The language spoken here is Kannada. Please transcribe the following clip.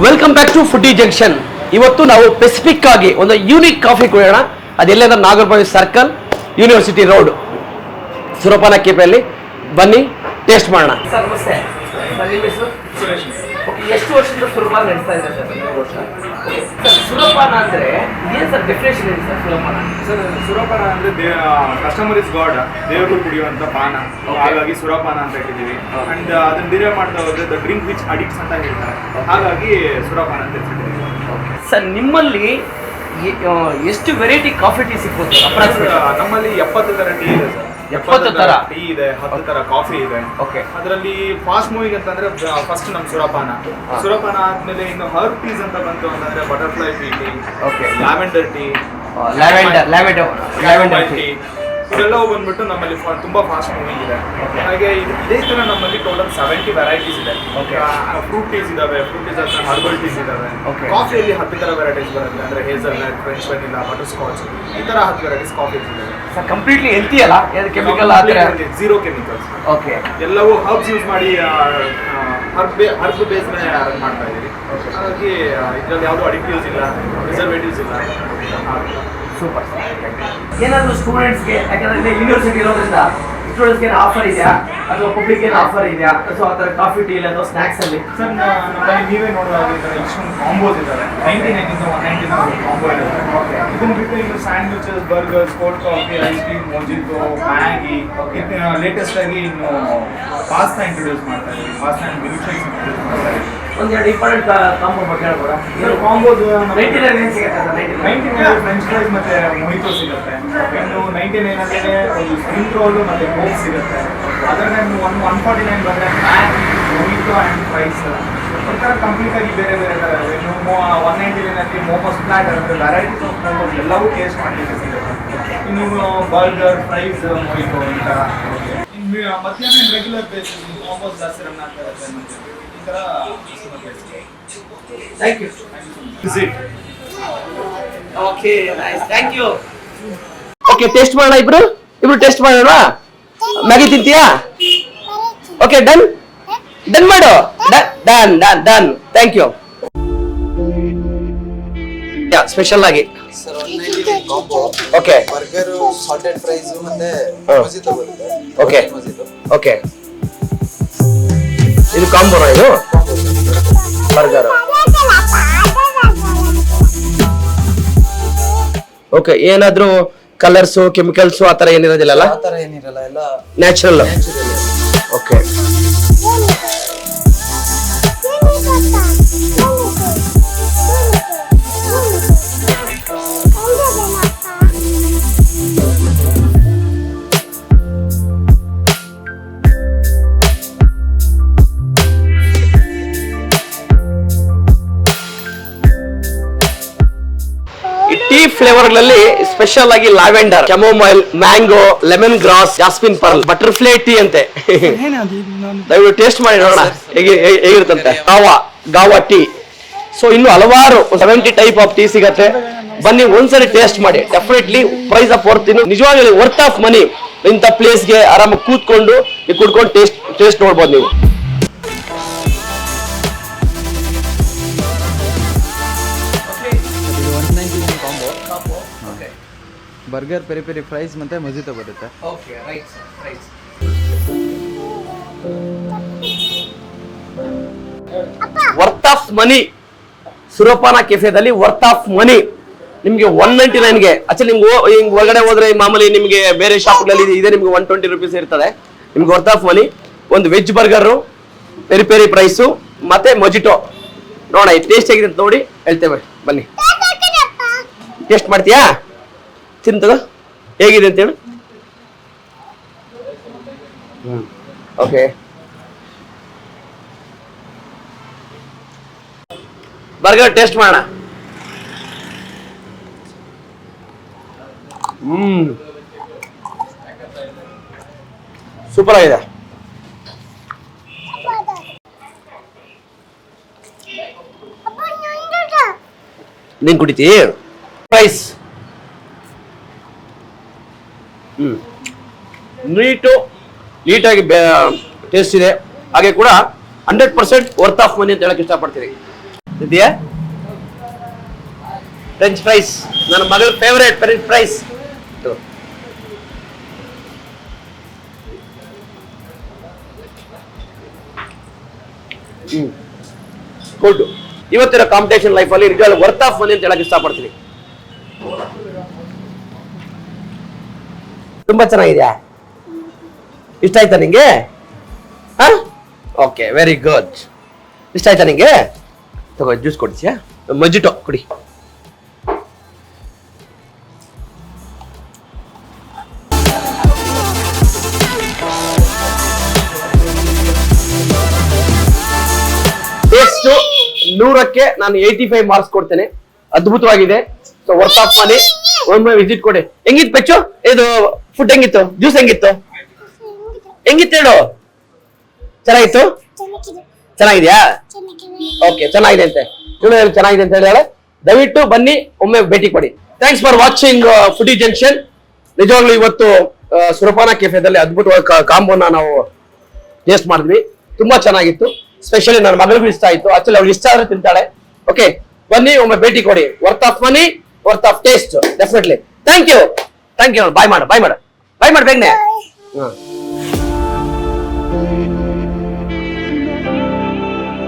Welcome back to Foodie Junction. ಇವತ್ತು ನಾವು ಸ್ಪೆಸಿಫಿಕ್ ಆಗಿ ಒಂದು ಯೂನಿಕ್ ಕಾಫಿ ಕುಡಿಯೋಣ. ಅದೆಲ್ಲ Nagarabhavi circle, university road, Surapana ಕೆಫೆಯಲ್ಲಿ. ಬನ್ನಿ ಟೇಸ್ಟ್ ಮಾಡೋಣ. ಸರ್ ನಮಸ್ತೆ. ಎಷ್ಟು ವರ್ಷದಿಂದ ಸುರಪಾನ ನಡೆಸ್ತಾ ಇದ್ದಾರೆ ಸರ್? ಸುರಪಾನ ಅಂದ್ರೆ ಏನು ಸರ್ ಡೆಫಿನೇಷನ್ ಇದೆ ಸರ್? ಸುರಪಾನ ಸರ್, ಸುರಪಾನ ಅಂದ್ರೆ ಕಸ್ಟಮರ್ ಇಸ್ ಗಾಡ್, ದೇವರು ಕುಡಿಯುವಂತ ಪಾನ, ಹಾಗಾಗಿ ಸುರಪಾನ ಅಂತ ಇಟ್ಟಿದ್ದೀವಿ. ಅಂಡ್ ಅದನ್ನ ಡಿರೈವ್ ಮಾಡ್ತಾ ಹೋದ್ರೆ ದ ಡ್ರಿಂಕ್ ವಿಚ್ ಅಡಿಕ್ಟ್ಸ್ ಅಂತ ಹೇಳ್ತಾರೆ, ಹಾಗಾಗಿ ಸುರಪಾನ ಅಂತ ಇಟ್ಟಿದ್ದೀವಿ. ಸರ್ ನಿಮ್ಮಲ್ಲಿ ಎಷ್ಟು ವೆರೈಟಿ ಕಾಫಿ ಟೀ ಸಿಗ್ಬೋದು? ನಮ್ಮಲ್ಲಿ 70 ತರ ಟೀ ಇದೆ ಸರ್. 70 ತರ ಟೀ ಇದೆ, 10 ತರ ಕಾಫಿ ಇದೆ. ಓಕೆ. ಅದರಲ್ಲಿ ಫಾಸ್ಟ್ ಮೂವಿಂಗ್ ಅಂತಂದ್ರೆ ಫಸ್ಟ್ ನಮ್ ಸುರಪಾನ ಆದ್ಮೇಲೆ ಇನ್ನು ಹರ್ಬ್ ಟೀಸ್ ಅಂತ ಬಂತು ಅಂತಂದ್ರೆ butterfly tea, okay, lavender tea, lavender tea, ಇದೆಲ್ಲವೂ ಬಂದ್ಬಿಟ್ಟು ನಮ್ಮಲ್ಲಿ ತುಂಬಾ ಫಾಸ್ಟ್ ಮೂವಿಂಗ್ ಇದೆ. ಹಾಗೆ ಇದೇ ತರ ನಮ್ಮಲ್ಲಿ ಟೋಟಲ್ 70 ವೆರೈಟೀಸ್ ಇದೆ. ಫ್ರೂಟ್ ಟೀಸ್ ಇದಾವೆ, ಫ್ರೂಟ್ ಟೀಸ್ ಅಂದ್ರೆ ಹರ್ಬಲ್ ಟೀಸ್ ಇದಾವೆ. ಕಾಫಿಯಲ್ಲಿ 10 ತರ ವೆರೈಟೀಸ್ ಬರುತ್ತೆ, ಅಂದ್ರೆ ಹೇಸಲ್ನಟ್, ಫ್ರೆಂಚ್ ವೆನಿಲಾ, ಬಟರ್ ಸ್ಕಾಚ್, ಈ ತರ 10 ವೆರೈಟೀಸ್ ಕಾಫೀಸ್ ಇದಾವೆ. ಕಂಪ್ಲೀಟ್ಲಿ ಹೆಲ್ತಿ ಅಲ್ಲ, ಕೆಮಿಕಲ್ ಝೀರೋ ಕೆಮಿಕಲ್ಸ್. ಓಕೆ. ಎಲ್ಲವೂ ಹರ್ಬ್ಸ್ ಯೂಸ್ ಮಾಡಿ ಹರ್ಬ್ ಬೇಸ್ ಮೇಲೆ ರನ್ ಮಾಡ್ತಾ ಇದೀವಿ. ಹಾಗಾಗಿ ಇದರಲ್ಲಿ ಯಾವುದೂ ಅಡಿಕ್ಟಿವ್ಸ್ ಇಲ್ಲ, ಪ್ರಿಸರ್ವೇಟಿವ್ಸ್ ಇಲ್ಲ. ಸೂಪರ್. ಏನಾದರೂ ಸ್ಟೂಡೆಂಟ್ಸ್ಗೆ, ಯಾಕಂದ್ರೆ ಯೂನಿವರ್ಸಿಟಿ ಇರೋದ್ರಿಂದ ಸ್ಟೂಡೆಂಟ್ಸ್ಗೆ ಏನು ಆಫರ್ ಇದೆಯಾ ಅಥವಾ ಪಬ್ಲಿಕ್ ಏನು ಆಫರ್ ಇದೆಯಾ ಅಥವಾ ಆ ಥರ ಕಾಫಿ ಟೀ ಅಥವಾ ಸ್ನ್ಯಾಕ್ಸ್ ಅಲ್ಲಿ? ಸರ್, ನಮ್ಮಲ್ಲಿ ನೀವೇ ನೋಡುವಾಗ ಈ ಥರ ಇಷ್ಟೊಂದು ಕಾಂಬೋಸ್ ಇದ್ದಾರೆ. 99 ಇಂದ 199 ಕಾಂಬೋ ಇರುತ್ತೆ. ಇದನ್ನು ಬಿಟ್ಟು ಇನ್ನು sandwiches, burgers, cold coffee, ice cream, mojito, Maggi, latest ಆಗಿ ಇನ್ನು ಪಾಸ್ತಾ ಇಂಟ್ರೊಡ್ಯೂಸ್ ಮಾಡ್ತಾ ಇದ್ದೀವಿ. Pasta and milk shakes introduce ಮಾಡ್ತಾ ಇದ್ದೀವಿ. ಒಂದೆರಡು ಇಂಪಾರ್ಟೆಂಟ್ ಕಾಂಬೋ ಬಗ್ಗೆ ಹೇಳ್ಬೋದಾ? ಕಾಂಬೋಸ್ 99 ಏನು ಸಿಗುತ್ತೆ? 99 ಫ್ರೆಂಚ್ ಫ್ರೈಸ್ ಮತ್ತೆ ಮೊಹಿಟೋ ಸಿಗುತ್ತೆ. ಇನ್ನು 99 ಅಲ್ಲೇ ಒಂದು ಸ್ಪ್ರಿಂಗ್ ರೋಲ್ ಮತ್ತೆ ಕೋಕ್ ಸಿಗುತ್ತೆ. ಅದರಲ್ಲಿ 149 ಬಂದರೆ ಮ್ಯಾಗಿ, ಮೊಹಿಟೋ ಆ್ಯಂಡ್ ಫ್ರೈಸ್, ಈ ಥರ ಕಂಪ್ಲೀಟ್ ಆಗಿ ಬೇರೆ ಬೇರೆ ಥರ ಇದೆ. ಇನ್ನು 199 ಮೋಮೋಸ್ ಪ್ಲಾಟ್ ಅಂದರೆ ವೆರೈಟೀಸ್ ಆಫ್ ಮೋಮೋಸ್ ಎಲ್ಲವೂ ಟೇಸ್ಟ್ ಮಾಡಲಿಕ್ಕೆ ಸಿಗುತ್ತೆ. ಇನ್ನು ಬರ್ಗರ್, ಫ್ರೈಸ್, ಮೊಹಿಟೋ ಈ ಥರ. ಇನ್ನು ಮಧ್ಯಾಹ್ನ ರೆಗ್ಯುಲರ್ ಬೇಸಿಸ್ ಮೋಮೋಸ್ ಜಾಸ್ತಿ ರನ್ ಆಗ್ತಾ ಇರುತ್ತೆ. ಈ ಥರ thank you. Okay, nice, thank you. Okay, taste ಮಾಡೋಣ. ಇಬ್ರು ಟೇಸ್ಟ್ ಮಾಡೋಣ. ಮ್ಯಾಗಿ ತಿಂತೀಯಾ? ಓಕೆ, ಡನ್ ಮಾಡು. ಡನ್. Thank you. ಸ್ಪೆಷಲ್ ಆಗಿ sir 199 combo. Okay. Burger, salted fries ಮತ್ತೆ ಮೊಜಿಟೋ ಬರುತ್ತೆ. ಓಕೆ. ಮೊಜಿಟೋ. ಓಕೆ, ಇದು ಕಾಂಬೋನಾ? ಇದು ಬರ್ಗರ್. ಓಕೆ. ಏನಾದ್ರೂ ಕಲರ್ಸು, ಕೆಮಿಕಲ್ಸು ಆ ಥರ ಏನಿರೋದಿಲ್ಲ? ಆ ಥರ ಏನಿರಲ್ಲ, ಎಲ್ಲ ನ್ಯಾಚುರಲ್. ಓಕೆ. ಟೀ ಫ್ಲೇವರ್ಗಳಲ್ಲಿ ಸ್ಪೆಷಲ್ ಆಗಿ lavender, chamomile, mango, lemon grass, jasmine pearl, butterfly tea ಅಂತೆ. ದಯವಿಟ್ಟು ಟೇಸ್ಟ್ ಮಾಡಿ ನೋಡೋಣ ಹೇಗಿರುತ್ತಂತೆ. ಗಾವಾ ಟೀ. ಸೊ ಇನ್ನು ಹಲವಾರು 70 ಟೈಪ್ ಆಫ್ ಟೀ ಸಿಗತ್ತೆ. ಬನ್ನಿ ಒಂದ್ಸರಿ ಟೇಸ್ಟ್ ಮಾಡಿ. Definitely price of worth. ನಿಜವಾಗ್ಲೂ ವರ್ತ್ ಆಫ್ ಮನಿ. ಇಂಥ ಪ್ಲೇಸ್ಗೆ ಆರಾಮಾಗಿ ಕೂತ್ಕೊಂಡು ಕುಡ್ಕೊಂಡು ಟೇಸ್ಟ್ ನೋಡ್ಬೋದು ನೀವು. ಬರ್ಗರ್, ಪೆರಿ ಪೆರಿ ಫ್ರೈಸ್ ಮತ್ತೆ ಮೊಜಿಟೋ ಬರುತ್ತೆ. Okay, right right. Worth of money. Surapana ಕೆಫೆದಲ್ಲಿ ವರ್ತ್ ಆಫ್ ಮನಿ ನಿಮ್ಗೆ 199ಗೆ. ಆಕ್ಚುಲಿ ನಿಮ್ಗೆ ಹಿಂಗ್ ಹೊರಗಡೆ ಹೋದ್ರೆ ಮಾಮೂಲಿ ನಿಮ್ಗೆ ಬೇರೆ ಶಾಪ್ಗಳಲ್ಲಿ ಇದೆ ನಿಮ್ಗೆ 120 ರೂಪೀಸ್ ಇರ್ತದೆ. ನಿಮ್ಗೆ ವರ್ತ್ ಆಫ್ ಮನಿ. ಒಂದು veg burger, peri peri fries ಮತ್ತೆ ಮೊಜಿಟೋ. ನೋಡ ಇದು ಟೇಸ್ಟ್ ಹೇಗಿದೆ ಅಂತ ನೋಡಿ ಹೇಳ್ತೇವೆ. ಬನ್ನಿ ಟೇಸ್ಟ್ ಮಾಡ್ತೀಯಾ? ತಿಂತದ ಹೇಗಿದೆ ಅಂತೇಳಿ. ಓಕೆ, ಬರ್ಗರ್ ಟೇಸ್ಟ್ ಮಾಡೋಣ. ಸೂಪರ್ ಆಗಿದೆ. ನೀನ್ ಕುಡಿತೀ? ಪ್ರೈಸ್ ನೀಟಾಗಿ ಟೇಸ್ಟ್ ಇದೆ. ಹಾಗೆ ಕೂಡ 100% ವರ್ತ್ ಆಫ್ ಮನಿ ಅಂತ ಹೇಳಕ್ ಇಷ್ಟಪಡ್ತೀನಿ. ಇದೆಯಾ ಫ್ರೆಂಚ್ ಫ್ರೈಸ್, ನನ್ನ ಮಗಳ ಫೇವರೇಟ್ ಫ್ರೆಂಚ್ ಫ್ರೈಸ್. ಗುಡ್. ಇವತ್ತಿನ ಕಾಂಪಿಟೇಷನ್ ಲೈಫ್ ಅಲ್ಲಿ ನಿಜವಾಗ್ಲೂ ವರ್ತ್ ಆಫ್ ಮನಿ ಅಂತ ಹೇಳಕ್ ಇಷ್ಟಪಡ್ತೀನಿ. ತುಂಬಾ ಚೆನ್ನಾಗಿದ್ಯಾ? ಇಷ್ಟ ಆಯ್ತಾ ನಿಂಗೆ? Okay, very good. ಇಷ್ಟ ಆಯ್ತಾ ನಿಂಗೆ? ತಗೋ ಜ್ಯೂಸ್ ಕೊಡ್ತೀಯಾ? ಮಜಿಟೋ ಕುಡಿ. ಟೇಸ್ಟು 100ಕ್ಕೆ ನಾನು 85 ಮಾರ್ಕ್ಸ್ ಕೊಡ್ತೇನೆ. ಅದ್ಭುತವಾಗಿದೆ. ಸೊ ವರ್ತ್ ಆಫ್ ಮನಿ. ಒಮ್ಮೆ ವಿಸಿಟ್ ಕೊಡಿ. ಹೆಂಗಿತ್ತು ಪೆಚ್ಚು? ಇದು ಫುಡ್ ಹೆಂಗಿತ್ತು? ಜ್ಯೂಸ್ ಹೆಂಗಿತ್ತು? ಹೆಂಗಿತ್ತು ಹೇಳು? ಚೆನ್ನಾಗಿತ್ತು? ಚೆನ್ನಾಗಿದ್ಯಾ? ಓಕೆ, ಚೆನ್ನಾಗಿದೆ ಅಂತೆ. ಹೇಳು ಚೆನ್ನಾಗಿದೆ ಅಂತ ಹೇಳಿ. ದಯವಿಟ್ಟು ಬನ್ನಿ, ಒಮ್ಮೆ ಭೇಟಿ ಕೊಡಿ. Thanks for watching foodie junction. ನಿಜವಾಗ್ಲೂ ಇವತ್ತು ಸುರಪಾನ ಕೆಫೆದಲ್ಲಿ ಅದ್ಭುತವಾದ ಕಾಂಬೋನ ನಾವು ಟೇಸ್ಟ್ ಮಾಡಿದ್ವಿ. ತುಂಬಾ ಚೆನ್ನಾಗಿತ್ತು. ಸ್ಪೆಷಲಿ ನನ್ನ ಮಗಳಿಗೂ ಇಷ್ಟ ಆಯ್ತು. ಆಕ್ಚುಲಿ ಅವ್ಳು ಇಷ್ಟ ಆದ್ರೆ ತಿಂತಾಳೆ. ಓಕೆ, ಬನ್ನಿ, ಒಮ್ಮೆ ಭೇಟಿ ಕೊಡಿ. Worth of money, worth of taste definitely. Thank you. Bye ಮಾಡು ಬೇಗನೆ.